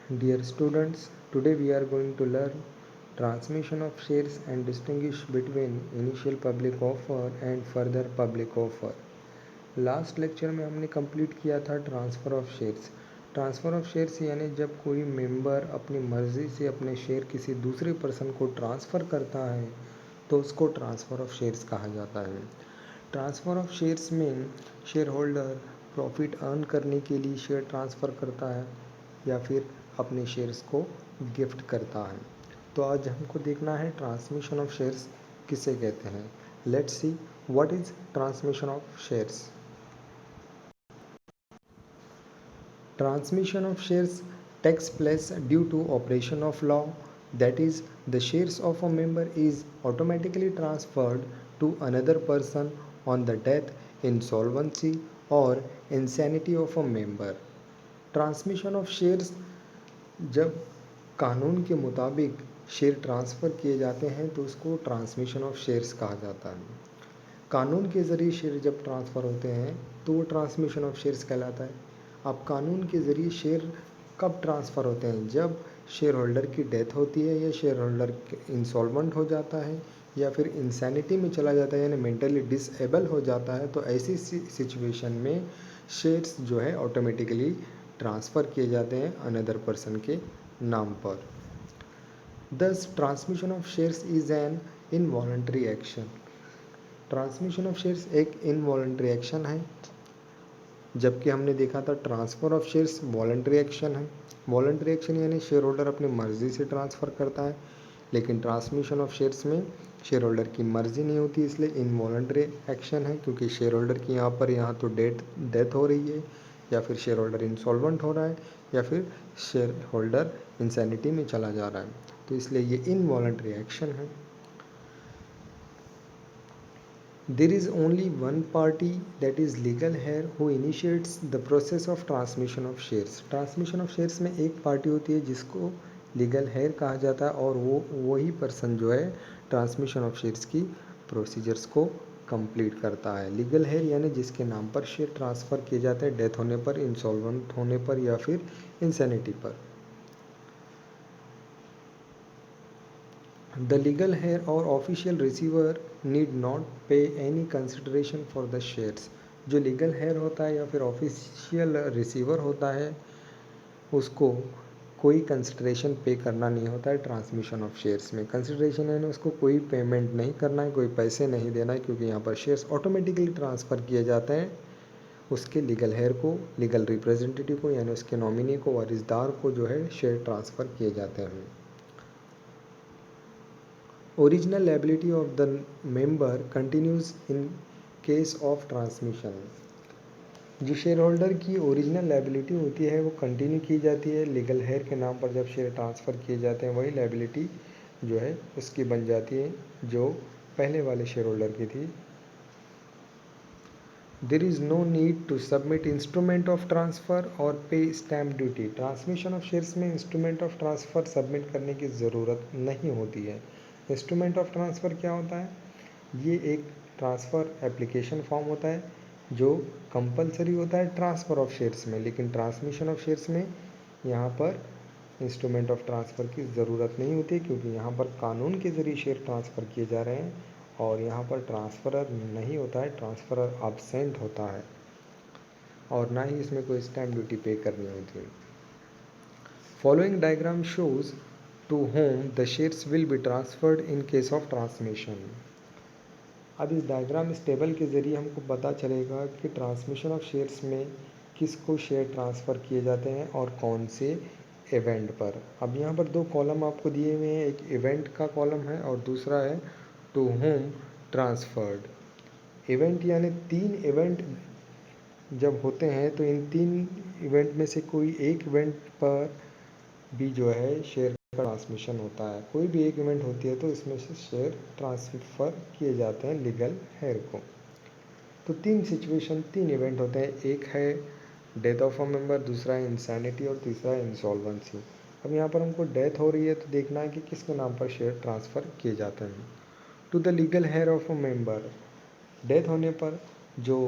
Dear students, today we are going to learn transmission of shares and distinguish between initial public offer and further public offer. Last lecture में हमने complete किया था transfer of shares. Transfer of shares यानी जब कोई member अपनी मर्ज़ी से अपने शेयर किसी दूसरे पर्सन को ट्रांसफ़र करता है तो उसको ट्रांसफ़र ऑफ शेयर्स कहा जाता है। ट्रांसफ़र ऑफ शेयर्स में शेयर होल्डर प्रॉफिट अर्न करने के लिए शेयर ट्रांसफ़र करता है या फिर अपने शेयर्स को गिफ्ट करता है। तो आज हमको देखना है ट्रांसमिशन ऑफ शेयर्स किसे कहते हैं। Let's see what is transmission of shares. Transmission of shares takes place due to operation of law, that is, the shares of a member is automatically transferred to another person on the death, insolvency or insanity of a member. Transmission of shares जब कानून के मुताबिक share transfer किए जाते हैं तो उसको transmission of shares कहा जाता है। कानून के ज़रिए शेयर जब ट्रांसफ़र होते हैं तो वो ट्रांसमिशन ऑफ शेयर्स कहलाता है। अब कानून के ज़रिए शेयर कब ट्रांसफ़र होते हैं? जब शेयर होल्डर की डेथ होती है या शेयर होल्डर इंसॉल्वेंट हो जाता है या फिर इंसैनिटी में चला जाता है यानी मेंटली डिसेबल हो जाता है, तो ऐसी सिचुएशन में शेयर्स जो है ऑटोमेटिकली ट्रांसफ़र किए जाते हैं अनदर पर्सन के नाम पर। दस transmission of shares is an involuntary action. Transmission of shares एक इनवॉलंटरी एक्शन है, जबकि हमने देखा था transfer of shares voluntary action है। वॉलंटरी एक्शन यानी शेयर होल्डर अपनी मर्ज़ी से ट्रांसफ़र करता है, लेकिन ट्रांसमिशन ऑफ शेयर्स में शेयर होल्डर की मर्ज़ी नहीं होती, इसलिए इनवॉलंटरी एक्शन है, क्योंकि शेयर होल्डर की यहाँ तो डेथ हो रही है या फिर शेयर होल्डर इंसॉल्वेंट हो रहा है या फिर शेयर होल्डर इंसैनिटी में चला जा रहा है, तो इसलिए ये इनवॉलंटरी एक्शन है। There is only one party, that is legal heir, who initiates the process of transmission of shares. Transmission of shares में एक पार्टी होती है जिसको लीगल हेयर कहा जाता है और वो वही पर्सन जो है ट्रांसमिशन ऑफ शेयर्स की प्रोसीजर्स को कंप्लीट करता है। लीगल हेयर यानी जिसके नाम पर शेयर ट्रांसफ़र किए जाते हैं डेथ होने पर, इंसॉल्वेंट होने पर या फिर इंसैनिटी पर। The legal heir or official receiver need not pay any consideration for the shares. जो लीगल हेयर होता है या फिर ऑफिशियल रिसीवर होता है उसको कोई कंसिडरेशन पे करना नहीं होता है ट्रांसमिशन ऑफ शेयर्स में। कंसिडरेशन है ना, उसको कोई पेमेंट नहीं करना है, कोई पैसे नहीं देना है, क्योंकि यहाँ पर शेयर्स ऑटोमेटिकली ट्रांसफ़र किए जाते हैं उसके लीगल हेयर को, लीगल रिप्रेजेंटेटिव को यानी उसके नॉमिनी को, वारिसदार को जो है शेयर ट्रांसफ़र किए जाते हैं। Original liability of the member continues in case of transmission. जो शेयर होल्डर की ओरिजिनल लाइबिलिटी होती है वो कंटिन्यू की जाती है लीगल हेयर के नाम पर। जब शेयर ट्रांसफ़र किए जाते हैं वही लाइबिलिटी जो है उसकी बन जाती है जो पहले वाले शेयर होल्डर की थी। There is no need to submit instrument of transfer or pay stamp duty. Transmission of shares में इंस्ट्रूमेंट ऑफ ट्रांसफ़र सबमिट करने की ज़रूरत नहीं होती है। इंस्ट्रूमेंट ऑफ ट्रांसफ़र क्या होता है? ये एक ट्रांसफ़र एप्लीकेशन फॉर्म होता है जो कंपलसरी होता है ट्रांसफ़र ऑफ शेयर्स में, लेकिन ट्रांसमिशन ऑफ शेयर्स में यहाँ पर इंस्ट्रूमेंट ऑफ ट्रांसफ़र की ज़रूरत नहीं होती, क्योंकि यहाँ पर कानून के ज़रिए शेयर ट्रांसफ़र किए जा रहे हैं और यहाँ पर ट्रांसफ़रर नहीं होता है, ट्रांसफ़रर एब्सेंट होता है और ना ही इसमें कोई स्टैम्प ड्यूटी पे करनी होती है। Following diagram shows to whom the shares will be transferred in case of transmission. अब इस डायग्राम, इस टेबल के ज़रिए हमको पता चलेगा कि ट्रांसमिशन ऑफ शेयर्स में किसको शेयर ट्रांसफ़र किए जाते हैं और कौन से इवेंट पर। अब यहाँ पर दो कॉलम आपको दिए हुए हैं, एक इवेंट का कॉलम है और दूसरा है टू होम ट्रांसफर्ड। इवेंट यानी 3 इवेंट जब होते हैं तो इन 3 इवेंट में से कोई एक इवेंट पर भी जो है शेयर का ट्रांसमिशन होता है। कोई भी एक इवेंट होती है तो इसमें से शेयर ट्रांसफ़र किए जाते हैं लीगल हेयर को। तो 3 सिचुएशन, 3 इवेंट होते हैं, एक है डेथ ऑफ अ मेंबर, दूसरा है इंसैनिटी और तीसरा है इंसॉल्वेंसी। अब यहाँ पर हमको डेथ हो रही है तो देखना है कि किसके नाम पर शेयर ट्रांसफ़र किए जाते हैं। To the legal heir of a member, death होने पर जो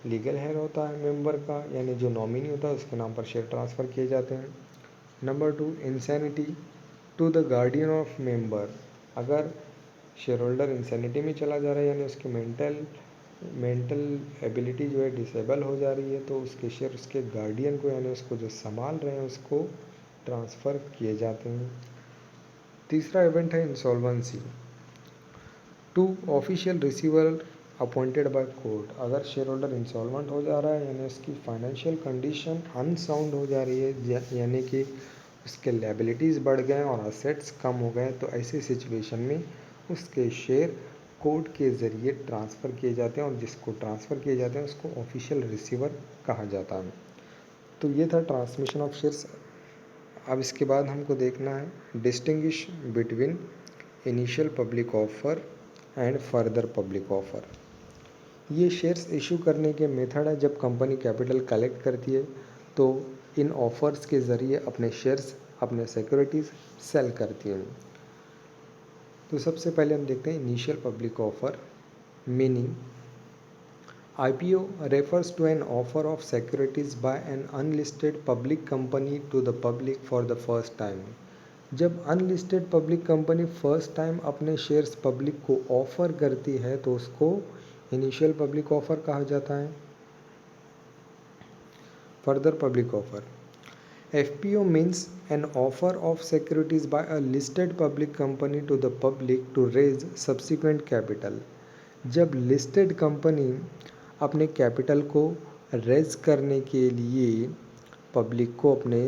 लीगल हेयर होता है मेंबर का यानी जो नॉमिनी होता है उसके नाम पर शेयर ट्रांसफ़र किए जाते हैं। Number 2, insanity to the guardian of member. अगर शेयर होल्डर इंसैनिटी में चला जा रहा है यानी उसकी मेंटल एबिलिटी जो है डिसेबल हो जा रही है, तो उसके शेयर उसके गार्डियन को यानी उसको जो संभाल रहे हैं उसको ट्रांसफ़र किए जाते हैं। तीसरा इवेंट है insolvency to official receiver appointed by court. अगर शेयर होल्डर इंसॉल्वेंट हो जा रहा है यानी उसकी फाइनेंशियल कंडीशन अनसाउंड हो जा रही है, यानी कि उसके लायबिलिटीज़ बढ़ गए और असेट्स कम हो गए, तो ऐसी सिचुएशन में उसके शेयर कोर्ट के ज़रिए ट्रांसफ़र किए जाते हैं और जिसको ट्रांसफ़र किए जाते हैं उसको ऑफिशियल रिसीवर कहा जाता है। तो ये था ट्रांसमिशन ऑफ शेयर्स। अब इसके बाद हमको देखना है distinguish between initial public offer and further public offer. ये शेयर्स इशू करने के मेथड है। जब कंपनी कैपिटल कलेक्ट करती है तो इन ऑफर्स के ज़रिए अपने शेयर्स, अपने सिक्योरिटीज़ सेल करती है। तो सबसे पहले हम देखते हैं initial public offer meaning. IPO refers to an offer of securities by an unlisted public company to the public for the first time। जब unlisted public company first time अपने शेयर्स पब्लिक को ऑफर करती है तो उसको initial public offer कहा जाता है। Further public offer FPO means an offer of securities by a listed public company to the public to raise subsequent capital। जब लिस्टेड कंपनी अपने कैपिटल को रेज करने के लिए पब्लिक को अपने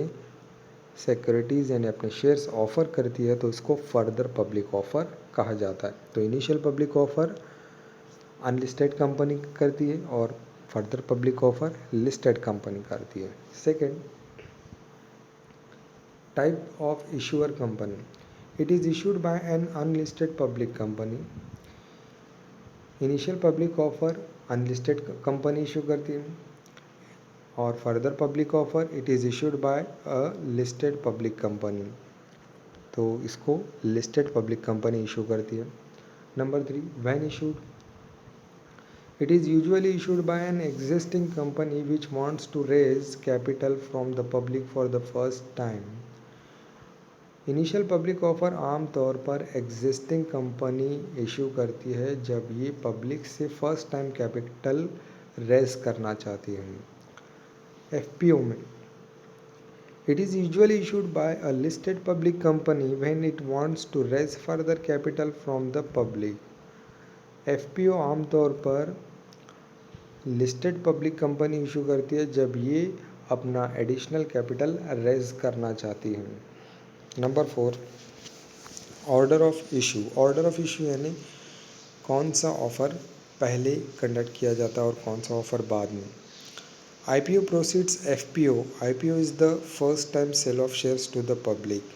सिक्योरिटीज़ यानी अपने शेयर्स ऑफ़र करती है तो इसको फर्दर पब्लिक ऑफ़र कहा जाता है। तो initial public offer unlisted company करती है और further public offer listed company करती है। Second, type of issuer company. It is issued by an unlisted public company. Initial public offer unlisted company issue करती है और further public offer it is issued by a listed public company, तो इसको listed public company issue करती है। Number 3, when issued. It is usually issued by an existing company which wants to raise capital from the public for the first time. Initial public offer आमतौर पर existing company issue करती है जब ये public से first time capital raise करना चाहती है। FPO में it is usually issued by a listed public company when it wants to raise further capital from the public. FPO आमतौर पर लिस्टेड पब्लिक कंपनी इशू करती है जब ये अपना एडिशनल कैपिटल रेज करना चाहती है। Number 4, order of issue. Order of issue यानी कौन सा ऑफ़र पहले कंडक्ट किया जाता है और कौन सा ऑफ़र बाद में। IPO proceeds FPO। IPO is the first time sale of shares to the public।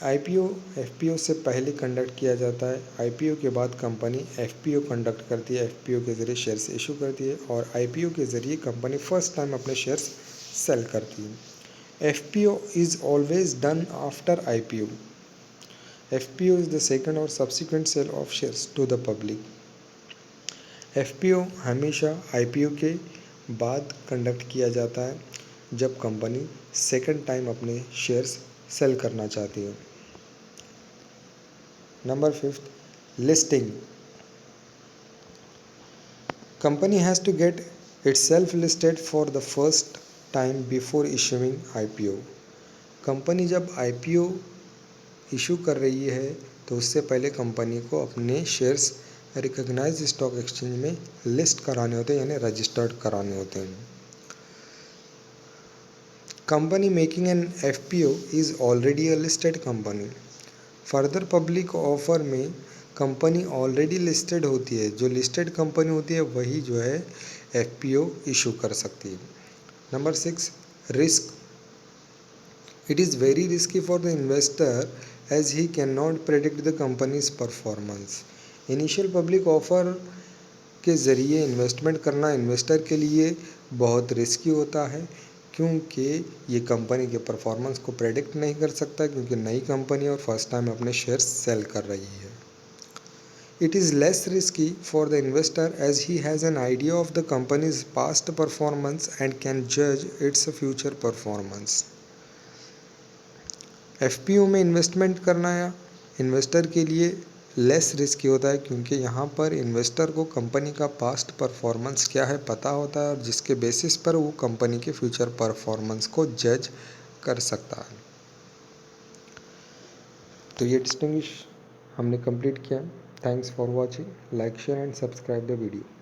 IPO FPO से पहले कंडक्ट किया जाता है। IPO के बाद कंपनी FPO कंडक्ट करती है। FPO के ज़रिए शेयर्स इशू करती है और IPO के ज़रिए कंपनी फर्स्ट टाइम अपने शेयर्स सेल करती है। FPO is always done after IPO। FPO is the second or subsequent sale of shares to the public। FPO हमेशा IPO के बाद कंडक्ट किया जाता है जब कंपनी सेकंड टाइम अपने शेयर्स सेल करना चाहती है। Number 5, listing. Company has to get itself listed for the first time before issuing IPO। Company जब IPO इशू कर रही है तो उससे पहले कंपनी को अपने शेयर्स रिकॉग्नाइज्ड स्टॉक एक्सचेंज में लिस्ट कराने होते हैं यानी रजिस्टर्ड कराने होते हैं। Company making an FPO is already a listed company. Further public offer में कंपनी ऑलरेडी लिस्टेड होती है। जो लिस्टेड कंपनी होती है वही जो है FPO इशू कर सकती है। Number 6, risk. It is very risky for the investor as he can not predict the company's performance. Initial public offer के ज़रिए इन्वेस्टमेंट करना इन्वेस्टर के लिए बहुत रिस्की होता है क्योंकि ये कंपनी के परफॉर्मेंस को प्रेडिक्ट नहीं कर सकता क्योंकि नई कंपनी और फर्स्ट टाइम अपने शेयर्स सेल कर रही है। It is less risky for the investor as he has an idea of the company's past performance and can जज इट्स फ्यूचर परफॉर्मेंस। एफपीओ में इन्वेस्टमेंट करना या इन्वेस्टर के लिए लेस रिस्की होता है, क्योंकि यहाँ पर इन्वेस्टर को कंपनी का पास्ट परफॉर्मेंस क्या है पता होता है और जिसके बेसिस पर वो कंपनी के फ्यूचर परफॉर्मेंस को जज कर सकता है। तो ये डिस्टिंग्विश हमने कंप्लीट किया। Thanks for watching. Like share and subscribe the video.